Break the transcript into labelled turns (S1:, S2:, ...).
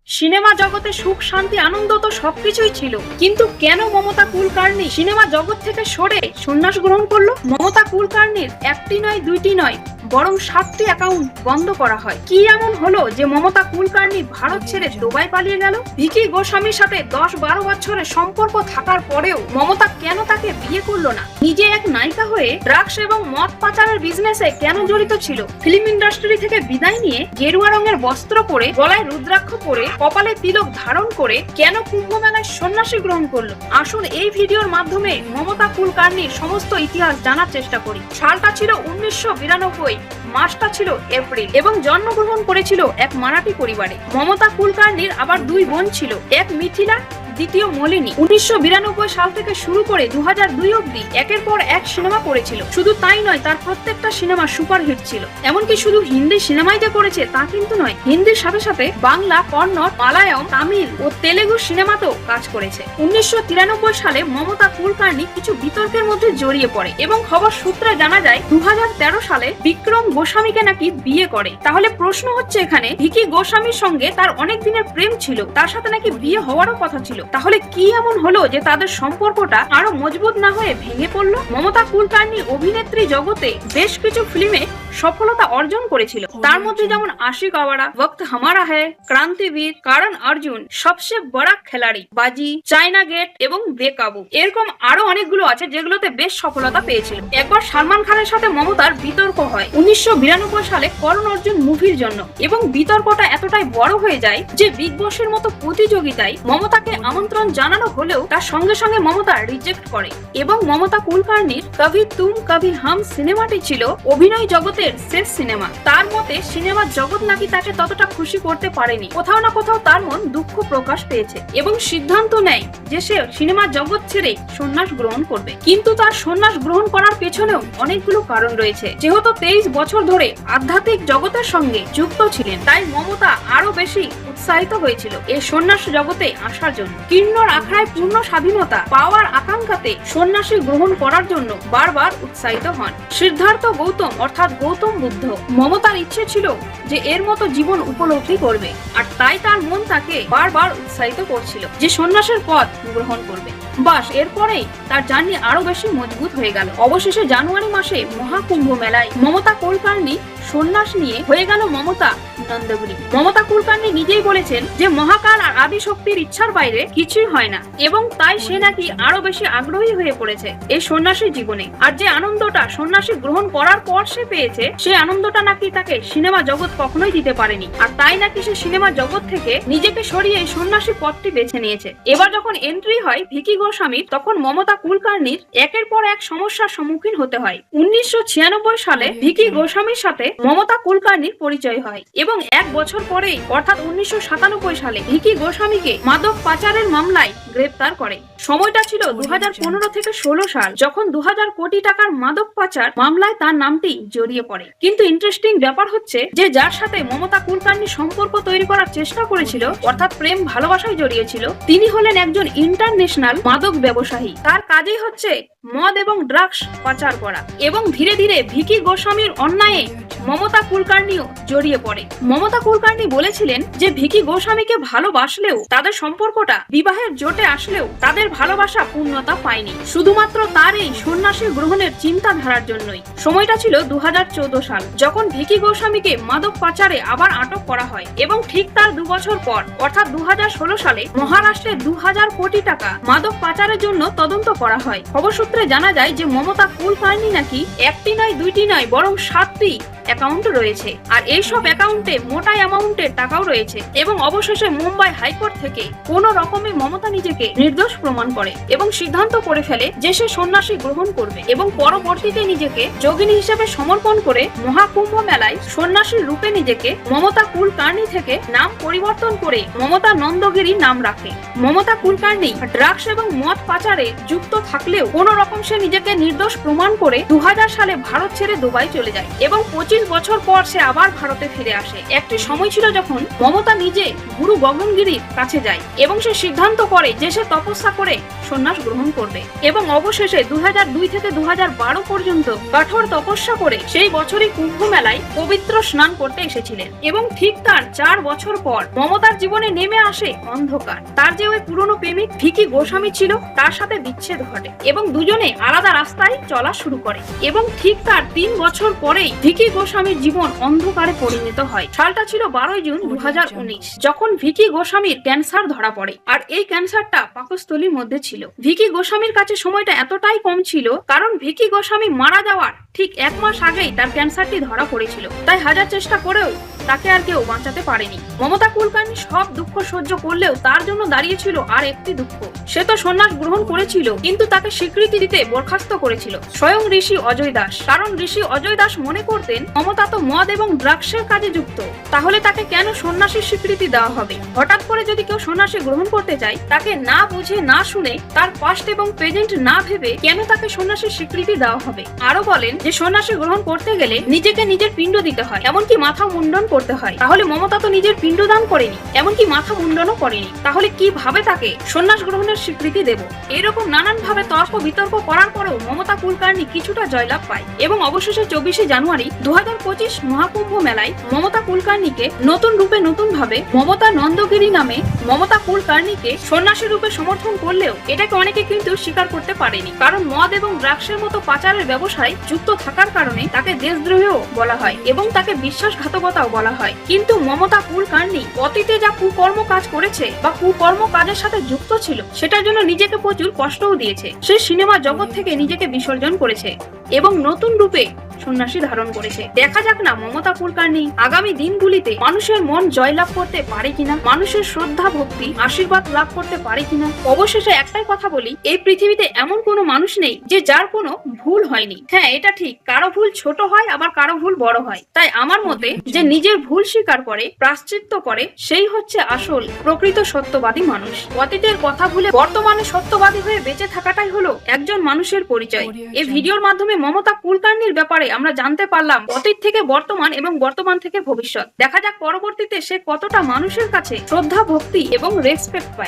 S1: Cinema জগতে সুখ শান্তি আনন্দ তো সবকিছুই ছিল, কিন্তু কেন মমতা কুলকার্নি সিনেমা জগৎ থেকে সরে সন্ন্যাস গ্রহণ করলো? মমতা কুলকার্নির একটি নয় দুইটি নয় বরং 7টি অ্যাকাউন্ট বন্ধ করা হয়। কি এমন হলো যে মমতা কুলকার্নি ভারত ছেড়ে দুবাই পালিয়ে গেল? ভিকি গোস্বামীর সাথে 10-12 বছরের সম্পর্ক থাকার পরেও মমতা কেন তাকে বিয়ে করলো না? নিজে এক নায়িকা হয়ে ড্রাগস এবং মদ পাচারের বিজনেসে কেন জড়িত ছিল? ফিল্ম ইন্ডাস্ট্রি থেকে বিদায় নিয়ে গেরুয়া রঙের বস্ত্র পরে, গলায় রুদ্রাক্ষ পরে, কপালে তিলক ধারণ করে কেন কুম্ভ মেলায় সন্ন্যাসী গ্রহণ করলো? আসুন এই ভিডিওর মাধ্যমে মমতা কুলকার্নির সমস্ত ইতিহাস জানার চেষ্টা করি। সালটা ছিল 1992, মাসটা ছিল এপ্রিল এবং জন্মগ্রহণ করেছিল এক মারাঠি পরিবারে। মমতা কুলকার্নির আবার 2 বোন ছিল, এক মিথিলা, দ্বিতীয় মলিনী। 1992 সাল থেকে শুরু করে 2002 অব্দি একের পর এক সিনেমা করেছিল। শুধু তাই নয়, তার প্রত্যেকটা সিনেমা সুপারহিট ছিল। এমনকি শুধু হিন্দি সিনেমাই যে করেছে তা কিন্তু নয়, হিন্দির সাথে সাথে বাংলা, কন্নড়, মালায়ালম, তামিল ও তেলেগু সিনেমাতেও কাজ করেছে। 1993 সালে মমতা কুলকার্নি কিছু বিতর্কের মধ্যে জড়িয়ে পড়ে এবং খবর সূত্রে জানা যায় 2013 সালে বিক্রম গোস্বামীকে নাকি বিয়ে করে। তাহলে প্রশ্ন হচ্ছে এখানে, ভিকি গোস্বামীর সঙ্গে তার অনেক দিনের প্রেম ছিল, তার সাথে নাকি বিয়ে হওয়ারও কথা ছিল। তাহলে কি এমন হলো যে তাদের সম্পর্কটা আরো মজবুত না হয়ে ভেঙে পড়লো? মমতা কুলকার্নি অভিনেত্রী জগতে বেশ কিছু ফিল্মে সফলতা অর্জন করেছিল, তার মধ্যে যেমন আশিক আওয়ারা, ওয়াক্ত হামারা হ্যায়, ক্রান্তিবীর, কারণ অর্জুন, সবচেয়ে বড় খিলাড়ি, বাজি, চায়না গেট এবং বেকাবু, এরকম আরো অনেকগুলো আছে যেগুলোতে বেশ সফলতা পেয়েছিল। একবার সালমান খানের সাথে মমতার বিতর্ক হয় 1992 সালে করণ অর্জুন মুভির জন্য, এবং বিতর্কটা এতটাই বড় হয়ে যায় যে বিগ বসের মতো প্রতিযোগিতায় মমতাকে আমন্ত্রণ জানানো হলেও তার সঙ্গে সঙ্গে মমতা রিজেক্ট করে। এবং মমতা কুলকার্নির কভি তুম কভি হাম সিনেমাটি ছিল অভিনয় জগতের শেষ সিনেমা। তার মতে সিনেমা জগৎ নাকি তাকে ততটা খুশি করতে পারেনি, কোথাও না কোথাও তার মন দুঃখ প্রকাশ পেয়েছে এবং সিদ্ধান্ত নেয় যে সে সিনেমা জগৎ ছেড়ে সন্ন্যাস গ্রহণ করবে। কিন্তু তার সন্ন্যাস গ্রহণ করার পেছনেও অনেকগুলো কারণ রয়েছে। যেহেতু 23 বছর ধরে আধ্যাত্মিক জগতের সঙ্গে যুক্ত ছিলেন, তাই মমতা আরো বেশি উৎসাহিত হয়েছিল এই সন্ন্যাস জগতে আসার জন্য। কিন্নর আখড়ায় পূর্ণ স্বাধীনতা পাওয়ার আকাঙ্ক্ষাতে সন্ন্যাসী গ্রহণ করার জন্য বারবার উৎসাহিত হন সিদ্ধার্থ গৌতম অর্থাৎ গৌতম বুদ্ধ। মমতার ইচ্ছে ছিল যে এর মতো জীবন উপলব্ধি করবে, আর তাই তার মন তাকে বারবার উৎসাহিত করছিল যে সন্ন্যাসের পথ গ্রহণ করবে। বাস এরপরেই তার জার্নি আরো বেশি মজবুত হয়ে গেল। অবশেষে জানুয়ারি মাসে মহাকুম্ভ মেলায় মমতা কুলকার্নি সন্ন্যাস নিয়ে হয়ে গেল মমতা নন্দগুরি। মমতা কুলকার্নি নিজেই বলেছেন যে মহাকাল আর আদি শক্তির ইচ্ছার বাইরে কিছুই হয় না, এবং তাই সে নাকি আরো বেশি আগ্রহী হয়ে পড়েছে এই সন্ন্যাসী জীবনে। আর যে আনন্দটা সন্ন্যাসী গ্রহণ করার পর সে পেয়েছে, সেই আনন্দটা নাকি তাকে সিনেমা জগৎ কখনোই দিতে পারেনি, আর তাই নাকি সে সিনেমা জগৎ থেকে নিজেকে সরিয়ে এই সন্ন্যাসী পথটি বেছে নিয়েছে। এবার যখন এন্ট্রি হয় ভিকি গোস্বামীর, তখন মমতা কুলকার্নির একের পর এক সমস্যার সম্মুখীন হতে হয়। 1996 সালে ভিকি গোস্বামীর সাথে মমতা কুলকার্নির পরিচয় হয় এবং 1 বছর পরেই অর্থাৎ 1997 সালে ভিকি গোস্বামীকে মাদক পাচারের মামলায় গ্রেপ্তার করে। সময়টা ছিল 2015 থেকে 16 সাল, যখন 2000 কোটি টাকার মাদক পাচার মামলায় তার নামটি জড়িয়ে পড়ে। কিন্তু ইন্টারেস্টিং ব্যাপার হচ্ছে যে যার সাথে মমতা কুলকার্নি সম্পর্ক তৈরি করার চেষ্টা করেছিল, অর্থাৎ প্রেম ভালোবাসায় জড়িয়েছিল, তিনি হলেন একজন ইন্টারন্যাশনাল মাদক ব্যবসায়ী। তার কাজই হচ্ছে মদ এবং ড্রাগস পাচার করা, এবং ধীরে ধীরে ভিকি গোস্বামীর অন্যায়ে মমতা কুলকার্নিও জড়িয়ে পড়ে। মমতা কুলকার্নি বলেছিলেন যে ভিকি গোস্বামীকে ভালোবাসলেও তাদের সম্পর্কটা বিবাহের জোটে আসলেও তাদের ভালোবাসা পূর্ণতা পায়নি, শুধুমাত্র তার এই সন্ন্যাসী গ্রহণের চিন্তাধারার জন্যই। সময়টা ছিল 2014 সাল, যখন ভিকি গোস্বামীকে মাদক পাচারে আবার আটক করা হয়, এবং ঠিক তার 2 বছর পর অর্থাৎ 2016 সালে মহারাষ্ট্রে 2000 কোটি টাকা মাদক পাচারের জন্য তদন্ত করা হয়। খবর সূত্রে জানা যায় যে মমতা কুলকার্নি নাকি একটি নয় দুইটি নয় বরং 7টি অ্যাকাউন্ট রয়েছে, আর এইসব অ্যাকাউন্টে মোটা অ্যামাউন্টের টাকাও রয়েছে। এবং অবশেষে মুম্বাই হাইকোর্ট থেকে কোন রকমে মমতা নিজেকে নির্দোষ প্রমাণ করে এবং সিদ্ধান্ত করে ফেলে যে সে সন্ন্যাসী গ্রহণ করবে, এবং পরবর্তীতে নিজেকে যোগিনী হিসেবে সমর্পণ করে মহাকুম্ভ মেলায় সন্ন্যাসীর রূপে নিজেকে মমতা কুলকার্নি থেকে নাম পরিবর্তন করে মমতা নন্দগিরি নাম রাখে। মমতা কুলকার্নি ড্রাগস এবং মদ পাচারে যুক্ত যুক্ত থাকলেও কোন রকম সে নিজেকে নির্দোষ প্রমাণ করে 2000 সালে ভারত ছেড়ে দুবাই চলে যায় এবং 25 বছর পর সে আবার ভারতে ফিরে আসে। একটি সময় ছিল যখন মমতা নিজে গুরু গগনগিরির কাছে যায় এবং সে সিদ্ধান্ত করে যে সে তপস্যা করে সন্ন্যাস গ্রহণ করবে এবং অবশেষে 2002 থেকে 2012 পর্যন্ত কঠোর তপস্যা করে সেই বছরই কুম্ভ মেলায় পবিত্র স্নান করতে এসেছিলেন। এবং ঠিক তার 4 বছর পর মমতার জীবনে নেমে আসে অন্ধকার। তার যে ওই পুরনো প্রেমিক ভিকি গোস্বামী ছিল তার সাথে বিচ্ছেদ ঘটে এবং দুজনে আলাদা রাস্তায় চলা শুরু করে এবং ঠিক তার 3 বছর পরেই ভিকি গোস্বামীর জীবন অন্ধকারে পরিণত হয়। সালটা ছিল 12 জুন 2019 যখন ভিকি গোস্বামীর ক্যান্সার ধরা পড়ে। আর এই ক্যান্সারটা পাকস্থলীর মধ্যে ছিল। ভিকি গোস্বামীর কাছে সময়টা এতটাই কম ছিল কারণ ভিকি গোস্বামী মারা যাওয়ার ঠিক 1 মাস আগেই তার ক্যান্সারটি ধরা পড়েছিল। তাই হাজার চেষ্টা করেও তাকে আর কেউ বাঁচাতে পারেনি। মমতা কুলকার্নি সব দুঃখ সহ্য করলেও তার জন্য দাঁড়িয়েছিল আর একটি দুঃখ। সে তো সন্ন্যাস গ্রহণ করেছিল কিন্তু তাকে স্বীকৃতি দিতে বরখাস্ত করেছিল স্বয়ং ঋষি অজয় দাস। কারণ ঋষি অজয় দাস মনে করতেন মমতা তো মদ এবং ড্রাগসের কাজে যুক্ত, তাহলে তাকে কেন সন্ন্যাসীর স্বীকৃতি দেওয়া হবে? হঠাৎ করে যদি কেউ সন্ন্যাসী গ্রহণ করতে চায় তাকে না বুঝে না শুনে তার পাস্ট এবং প্রেজেন্ট না ভেবে কেন তাকে সন্ন্যাসীর স্বীকৃতি দেওয়া হবে? আরো বলেন যে সন্ন্যাসী গ্রহণ করতে গেলে নিজেকে নিজের পিণ্ড দিতে হয়, এমনকি মাথা মুন্ডন করতে হয়। তাহলে মমতা তো নিজের পিণ্ডদান করেনি, এমনকি মাথা মুন্ডনও করেনি, তাহলে কিভাবে তাকে সন্ন্যাস গ্রহণের স্বীকৃতি দেব? এরকম নানান ভাবে তর্ক বিতর্ক করার পরেও মমতা কুলকার্নি কিছুটা জয়লাভ পায় এবং অবশেষে 24শে জানুয়ারি 2025 মহাকুম্ভ মেলায় মমতা কুলকার্নিকে নতুন রূপে নতুন ভাবে মমতা নন্দগিরি নামে মমতা কুলকার্নিকে সন্ন্যাসী রূপে সমর্থন করলেও এটাকে অনেকে কিন্তু স্বীকার করতে পারেনি। কারণ মদ এবং ড্রাগসের মতো পাচারের ব্যবসায় যুক্ত থাকার কারণে তাকে দেশদ্রোহীও বলা হয় এবং তাকে বিশ্বাসঘাতকতাও বলা হয়। কিন্তু মমতা কুলকার্নি অতীতে যা কুকর্ম কাজ করেছে বা কুকর্ম কাজের সাথে যুক্ত ছিল সেটার জন্য নিজেকে প্রচুর কষ্টও দিয়েছে। সে সিনেমা জগৎ থেকে নিজেকে বিসর্জন করেছে এবং নতুন রূপে সন্ন্যাসী ধারণ করেছে। দেখা যাক না মমতা কুলকার্নি আগামী দিনগুলিতে মানুষের মন জয়লাভ করতে পারে কিনা, মানুষের শ্রদ্ধা ভক্তি আশীর্বাদ লাভ করতে পারে কিনা। অবশেষে একটাই কথা বলি, এই পৃথিবীতে এমন কোনো মানুষ নেই যে যার কোনো ভুল হয়নি। হ্যাঁ, এটা ঠিক, কারো ভুল ছোট হয় আবার কারো ভুল বড় হয়। তাই আমার মতে যে নিজের ভুল স্বীকার করে প্রায়শ্চিত্ত করে সেই হচ্ছে আসল প্রকৃত সত্যবাদী মানুষ। অতীতের কথা ভুলে বর্তমানে সত্যবাদী হয়ে বেঁচে থাকাটাই হলো একজন মানুষের পরিচয়। এই ভিডিওর মাধ্যমে মমতা কুলকার্নির ব্যাপারে আমরা জানতে পারলাম অতীত থেকে বর্তমান এবং বর্তমান থেকে ভবিষ্যৎ। দেখা যাক পরবর্তীতে সে কতটা মানুষের কাছে শ্রদ্ধা ভক্তি এবং রেসপেক্ট পায়।